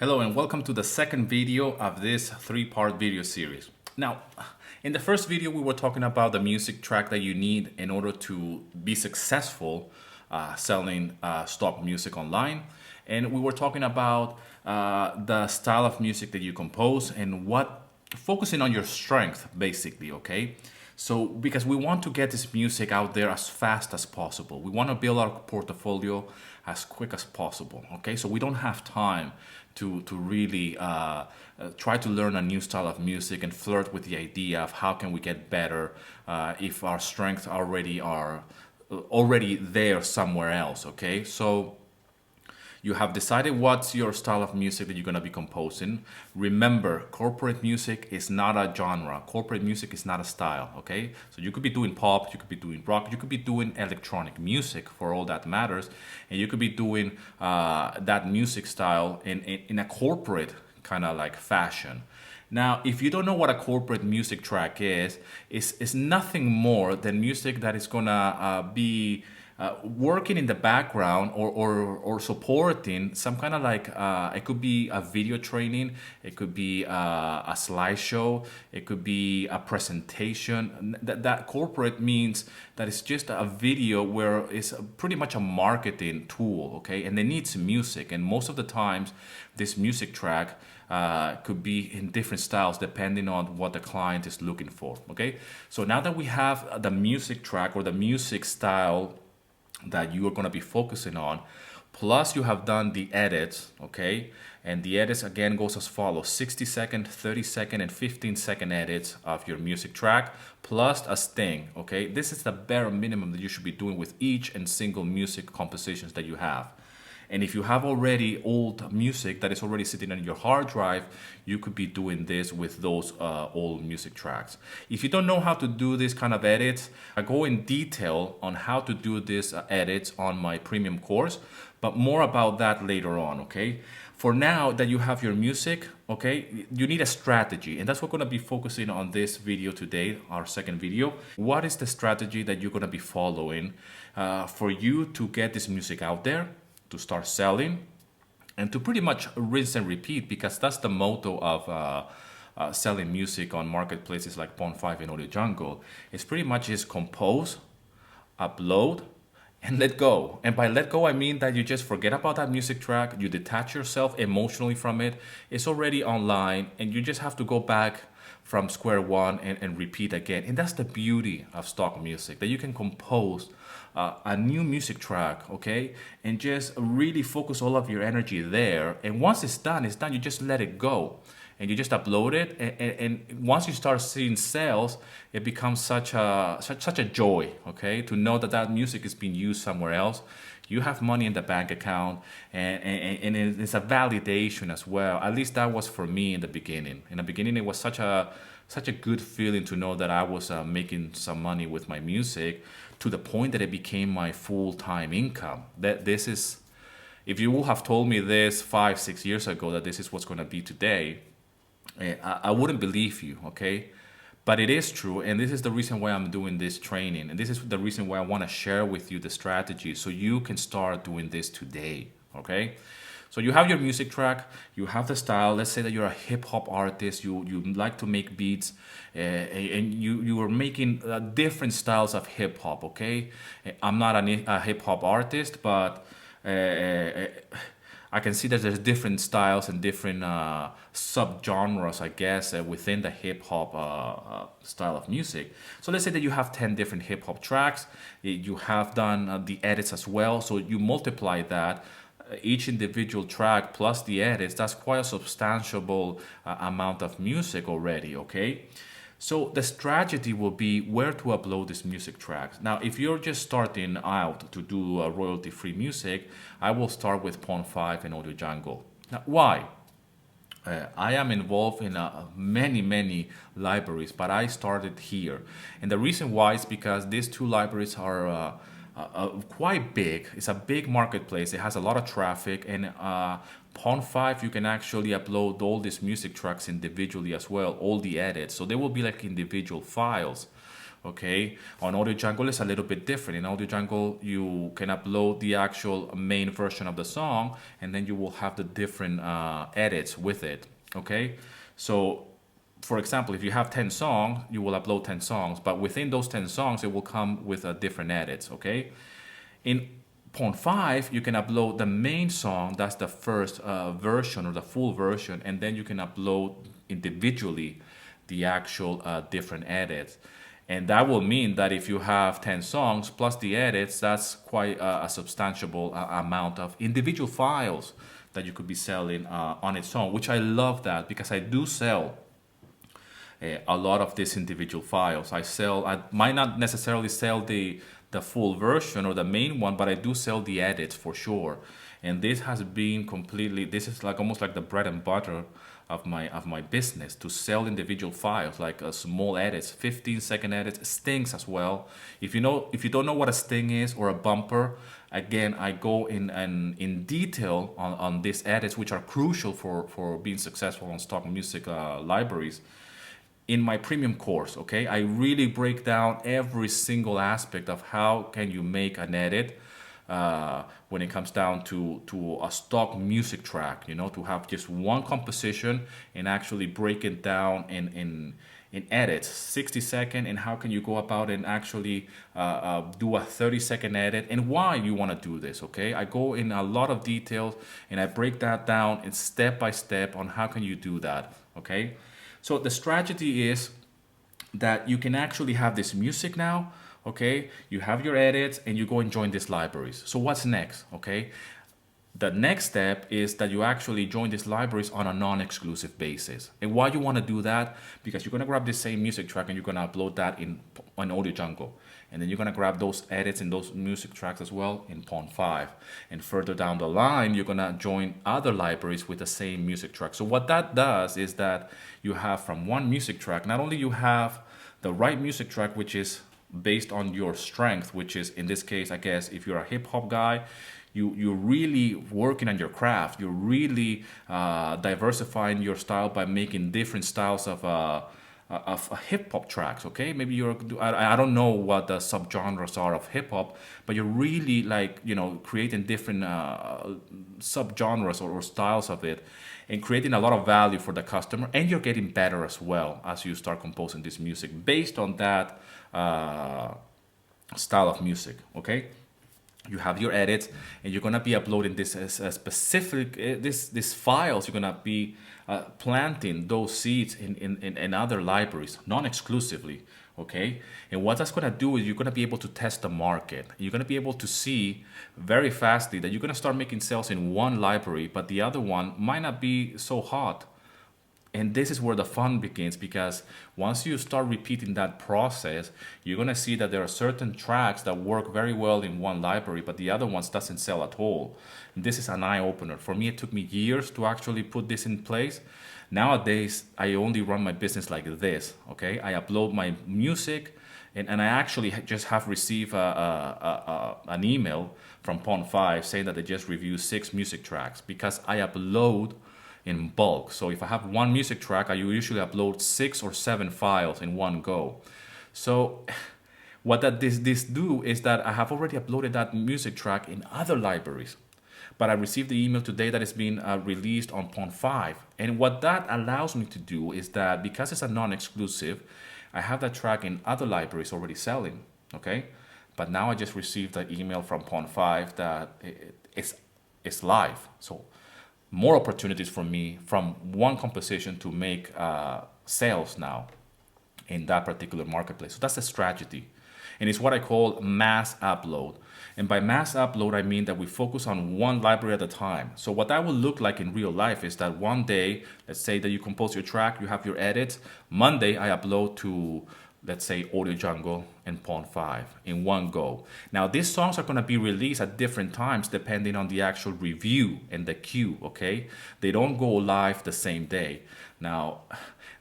Hello and welcome to the second video of this three-part video series. Now, in the first video we were talking about the music track that you need in order to be successful selling stock music online. And we were talking about the style of music that you compose and focusing on your strength basically, okay? So because we want to get this music out there as fast as possible. We want to build our portfolio as quick as possible, okay? So we don't have time to really try to learn a new style of music and flirt with the idea of how can we get better if our strengths already are already there somewhere else, okay? So you have decided what's your style of music that you're going to be composing. Remember, corporate music is not a genre. Corporate music is not a style, okay? So you could be doing pop, you could be doing rock, you could be doing electronic music for all that matters. And you could be doing that music style in a corporate kind of like fashion. Now, if you don't know what a corporate music track is, it's nothing more than music that is going to be working in the background or supporting some kind of like it could be a video training, it could be a slideshow, it could be a presentation. That corporate means that it's just a video where it's pretty much a marketing tool, okay? And it needs music, and most of the times this music track could be in different styles depending on what the client is looking for, okay? So now that we have the music track or the music style that you are going to be focusing on, plus you have done the edits, okay? And the edits again goes as follows: 60-second, 30-second, and 15-second edits of your music track, plus a sting, okay? This is the bare minimum that you should be doing with each and single music compositions that you have. And if you have already old music that is already sitting on your hard drive, you could be doing this with those old music tracks. If you don't know how to do this kind of edits, I go in detail on how to do this edits on my premium course, but more about that later on, okay? For now that you have your music, okay, you need a strategy, and that's what we're going to be focusing on this video today, our second video. What is the strategy that you're going to be following for you to get this music out there, to start selling, and to pretty much rinse and repeat, because that's the motto of selling music on marketplaces like Pond5 and Audio Jungle. It's pretty much is compose, upload, and let go. And by let go, I mean that you just forget about that music track, you detach yourself emotionally from it, it's already online, and you just have to go back from square one and repeat again. And that's the beauty of stock music, that you can compose a new music track, okay, and just really focus all of your energy there. And once it's done, you just let it go and you just upload it. And once you start seeing sales, it becomes such a joy, okay, to know that that music is being used somewhere else. You have money in the bank account, and it's a validation as well. At least that was for me in the beginning. In the beginning, it was such a good feeling to know that I was making some money with my music, to the point that it became my full-time income. That this is, if you would have told me this 5-6 years ago that this is what's going to be today, I wouldn't believe you, okay? But it is true, and this is the reason why I'm doing this training, and this is the reason why I want to share with you the strategy so you can start doing this today, okay? So you have your music track, you have the style. Let's say that you're a hip-hop artist, you like to make beats, and you are making different styles of hip-hop, okay? I'm not a hip-hop artist, but I can see that there's different styles and different subgenres, I guess, within the hip-hop style of music. So let's say that you have 10 different hip-hop tracks, you have done the edits as well, so you multiply that, each individual track plus the edits, that's quite a substantial amount of music already, okay? So the strategy will be where to upload this music tracks. Now, if you're just starting out to do royalty-free music, I will start with Pond5 and Audio Jungle. Now, why? I am involved in many libraries, but I started here. And the reason why is because these two libraries are quite big. It's a big marketplace. It has a lot of traffic, and Pond5 you can actually upload all these music tracks individually as well, all the edits. So they will be like individual files. Okay, on Audio Jungle it's a little bit different. In Audio Jungle you can upload the actual main version of the song, and then you will have the different edits with it. Okay, so for example, if you have 10 songs, you will upload 10 songs, but within those 10 songs it will come with different edits. Okay, in point 5 you can upload the main song, that's the first version or the full version, and then you can upload individually the actual different edits. And that will mean that if you have 10 songs plus the edits, that's quite a substantial amount of individual files that you could be selling on its own, which I love that, because I do sell a lot of these individual files. I might not necessarily sell the full version or the main one, but I do sell the edits for sure. And this has been completely, this is like almost like the bread and butter of my business, to sell individual files, like small edits, 15-second edits, stings as well. If you don't know what a sting is or a bumper, again, I go in detail on these edits, which are crucial for being successful on stock music libraries in my premium course. Okay, I really break down every single aspect of how can you make an edit when it comes down to a stock music track, to have just one composition and actually break it down in edits, 60-second, and how can you go about and actually do a 30-second edit, and why you want to do this. Okay, I go in a lot of details and I break that down in step by step on how can you do that. Okay, so the strategy is that you can actually have this music now. Okay, you have your edits and you go and join these libraries. So what's next? Okay, the next step is that you actually join these libraries on a non-exclusive basis. And why you want to do that? Because you're going to grab this same music track and you're going to upload that on Audio Jungle. And then you're going to grab those edits and those music tracks as well in Pond 5. And further down the line, you're going to join other libraries with the same music track. So what that does is that you have from one music track, not only you have the right music track, which is based on your strength, which is in this case, I guess, if you're a hip hop guy, you're really working on your craft. You're really diversifying your style by making different styles of hip hop tracks. Okay, maybe I don't know what the subgenres are of hip hop, but you're really creating different subgenres or styles of it, and creating a lot of value for the customer, and you're getting better as well as you start composing this music based on that style of music. Okay, you have your edits, and you're gonna be uploading this as a specific this files. You're gonna be planting those seeds in other libraries, non-exclusively. Okay, and what that's gonna do is you're gonna be able to test the market. You're gonna be able to see very fastly that you're gonna start making sales in one library, but the other one might not be so hot. And this is where the fun begins, because once you start repeating that process, you're going to see that there are certain tracks that work very well in one library, but the other ones doesn't sell at all. And this is an eye-opener. For me, it took me years to actually put this in place. Nowadays, I only run my business like this. Okay, I upload my music, and I actually just have received an email from Pond 5 saying that they just reviewed 6 music tracks, because I upload in bulk. So if I have one music track, I usually upload 6 or 7 files in one go. So what this do is that I have already uploaded that music track in other libraries, but I received the email today that it's been released on Pond 5. And what that allows me to do is that, because it's a non-exclusive, I have that track in other libraries already selling. Okay, but now I just received an email from Pond 5 that it's live. So more opportunities for me from one composition to make sales now in that particular marketplace. So that's a strategy. And it's what I call mass upload. And by mass upload, I mean that we focus on one library at a time. So what that will look like in real life is that one day, let's say that you compose your track, you have your edits. Monday, I upload to, let's say, Audio Jungle and Pond 5 in one go. Now, these songs are going to be released at different times depending on the actual review and the queue, okay? They don't go live the same day. Now,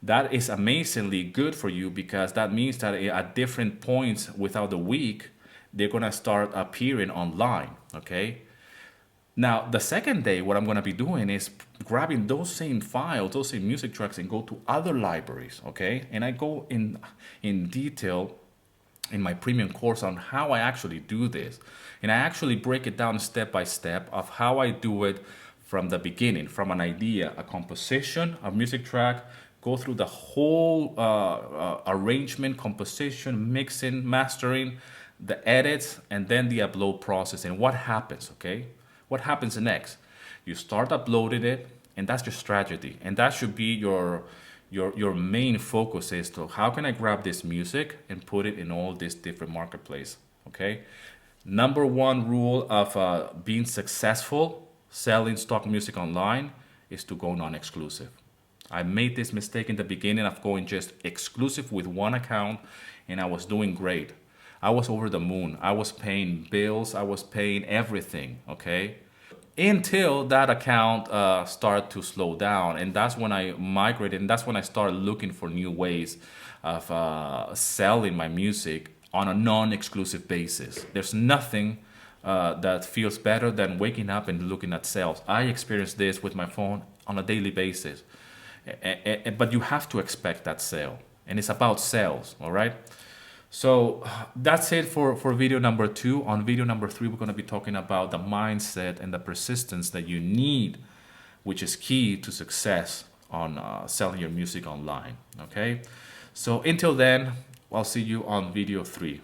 that is amazingly good for you, because that means that at different points without the week, they're going to start appearing online, okay? Now, the second day, what I'm going to be doing is grabbing those same files, those same music tracks, and go to other libraries, okay? And I go in detail in my premium course on how I actually do this. And I actually break it down step by step of how I do it from the beginning, from an idea, a composition, a music track, go through the whole arrangement, composition, mixing, mastering, the edits, and then the upload process. And what happens, okay? What happens next? You start uploading it, and that's your strategy. And that should be your main focus is to how can I grab this music and put it in all these different marketplace, okay? Number one rule of being successful selling stock music online is to go non-exclusive. I made this mistake in the beginning of going just exclusive with one account, and I was doing great. I was over the moon. I was paying bills. I was paying everything, okay? Until that account started to slow down. And that's when I migrated, and that's when I started looking for new ways of selling my music on a non-exclusive basis. There's nothing that feels better than waking up and looking at sales. I experience this with my phone on a daily basis. But you have to expect that sale, and it's about sales, all right? So that's it for video number 2. On video number 3, we're going to be talking about the mindset and the persistence that you need, which is key to success on selling your music online, okay? So until then, I'll see you on video 3.